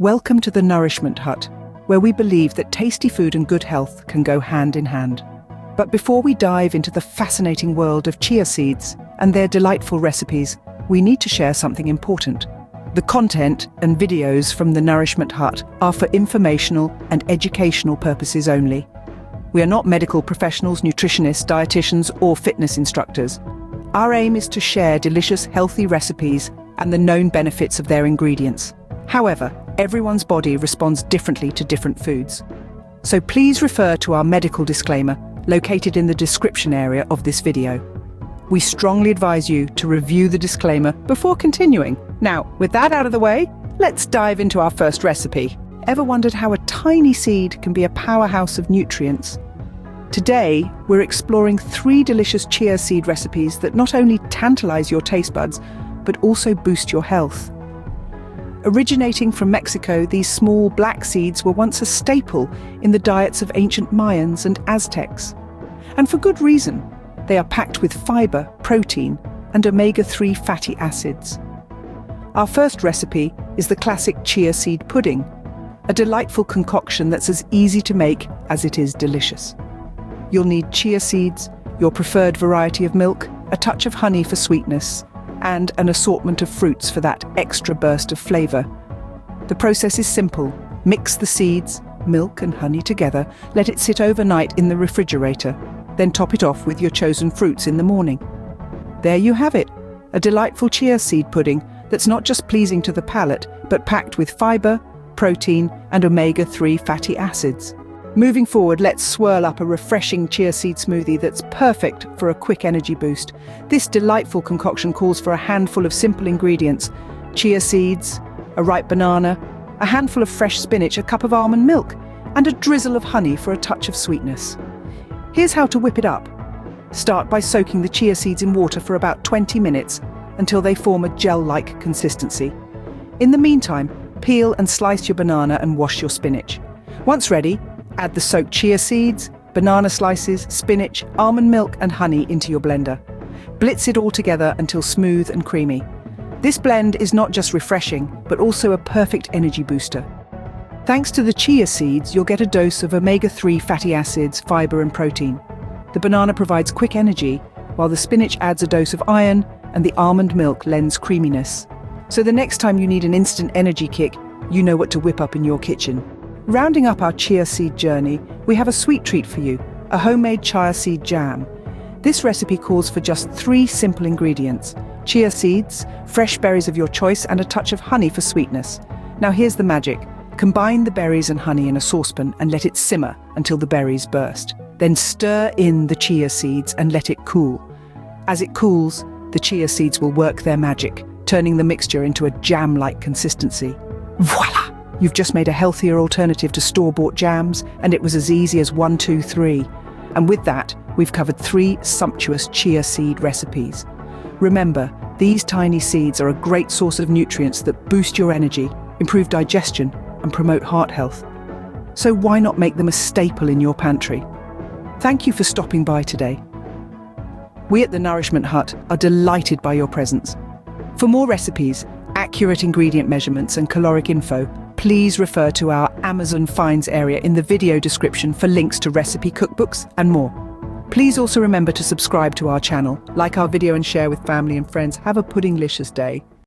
Welcome to the Nourishment Hut, where we believe that tasty food and good health can go hand in hand. But before we dive into the fascinating world of chia seeds and their delightful recipes, we need to share something important. The content and videos from the Nourishment Hut are for informational and educational purposes only. We are not medical professionals, nutritionists, dietitians, or fitness instructors. Our aim is to share delicious, healthy recipes and the known benefits of their ingredients. However, everyone's body responds differently to different foods. So please refer to our medical disclaimer located in the description area of this video. We strongly advise you to review the disclaimer before continuing. Now, with that out of the way, let's dive into our first recipe. Ever wondered how a tiny seed can be a powerhouse of nutrients? Today, we're exploring 3 delicious chia seed recipes that not only tantalize your taste buds, but also boost your health. Originating from Mexico, these small black seeds were once a staple in the diets of ancient Mayans and Aztecs. And for good reason. They are packed with fiber, protein, and omega-3 fatty acids. Our first recipe is the classic chia seed pudding, a delightful concoction that's as easy to make as it is delicious. You'll need chia seeds, your preferred variety of milk, a touch of honey for sweetness, and an assortment of fruits for that extra burst of flavor. The process is simple. Mix the seeds, milk and honey together, let it sit overnight in the refrigerator, then top it off with your chosen fruits in the morning. There you have it, a delightful chia seed pudding that's not just pleasing to the palate, but packed with fiber, protein, and omega-3 fatty acids. Moving forward, let's swirl up a refreshing chia seed smoothie that's perfect for a quick energy boost. This delightful concoction calls for a handful of simple ingredients: chia seeds, a ripe banana, a handful of fresh spinach, a cup of almond milk, and a drizzle of honey for a touch of sweetness. Here's how to whip it up. Start by soaking the chia seeds in water for about 20 minutes until they form a gel-like consistency. In the meantime, peel and slice your banana and wash your spinach. Once ready, add the soaked chia seeds, banana slices, spinach, almond milk and honey into your blender. Blitz it all together until smooth and creamy. This blend is not just refreshing, but also a perfect energy booster. Thanks to the chia seeds, you'll get a dose of omega-3 fatty acids, fiber and protein. The banana provides quick energy, while the spinach adds a dose of iron and the almond milk lends creaminess. So the next time you need an instant energy kick, you know what to whip up in your kitchen. Rounding up our chia seed journey, we have a sweet treat for you, a homemade chia seed jam. This recipe calls for just 3 simple ingredients: chia seeds, fresh berries of your choice, and a touch of honey for sweetness. Now here's the magic. Combine the berries and honey in a saucepan and let it simmer until the berries burst. Then stir in the chia seeds and let it cool. As it cools, the chia seeds will work their magic, turning the mixture into a jam-like consistency. Voila! You've just made a healthier alternative to store-bought jams, and it was as easy as 1, 2, 3. And with that, we've covered 3 sumptuous chia seed recipes. Remember, these tiny seeds are a great source of nutrients that boost your energy, improve digestion, and promote heart health. So why not make them a staple in your pantry? Thank you for stopping by today. We at the Nourishment Hut are delighted by your presence. For more recipes, accurate ingredient measurements, and caloric info, please refer to our Amazon Finds area in the video description for links to recipe cookbooks and more. Please also remember to subscribe to our channel, like our video and share with family and friends. Have a puddinglicious day.